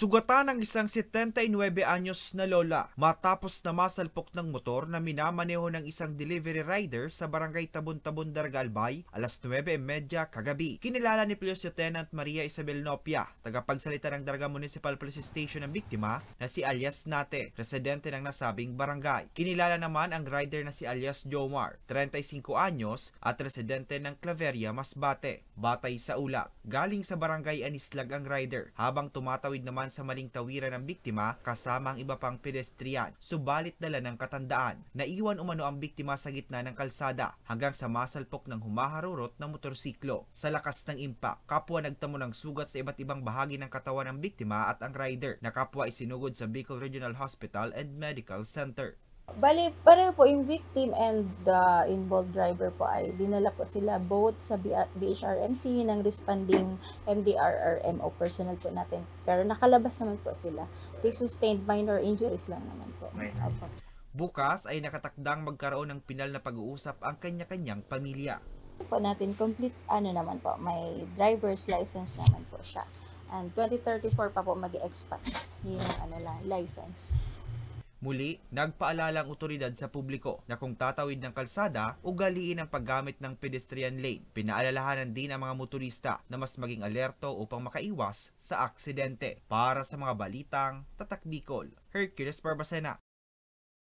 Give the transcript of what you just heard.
Sugatan ng isang 79 anyos na lola matapos na masalpok ng motor na minamaneho ng isang delivery rider sa barangay Tabon-Tabon, Daraga Albay, alas 9:30 kagabi. Kinilala ni Police Lieutenant Maria Isabel Nopia, tagapagsalita ng Daraga Municipal Police Station ng biktima na si alias Nate, residente ng nasabing barangay. Kinilala naman ang rider na si alias Jomar, 35 anyos at residente ng Claveria, Masbate. Batay sa ulat, galing sa barangay Anislag ang rider habang tumatawid naman sa maling tawiran ng biktima kasama ang iba pang pedestrian. Subalit dala ng katandaan. Naiwan umano ang biktima sa gitna ng kalsada hanggang sa masalpok ng humaharurot na motorsiklo. Sa lakas ng impact, kapwa nagtamo ng sugat sa iba't ibang bahagi ng katawan ng biktima at ang rider na kapwa isinugod sa Bicol Regional Hospital and Medical Center. Bali, pareho po yung victim and the involved driver po ay dinala po sila both sa BHRMC ng responding MDRRMO personnel po natin. Pero nakalabas naman po sila. They sustained minor injuries lang naman po. Opo. Bukas ay nakatakdang magkaroon ng pinal na pag-uusap ang kanya-kanyang pamilya. Po natin complete naman po, may driver's license naman po siya. And 2034 pa po mag-expire yung license. Muli, nagpaalala ang otoridad sa publiko na kung tatawid ng kalsada, ugaliin ang paggamit ng pedestrian lane. Pinaalalahanan din ang mga motorista na mas maging alerto upang makaiwas sa aksidente. Para sa mga balitang Tatak Bicol, Hercules Barbacena.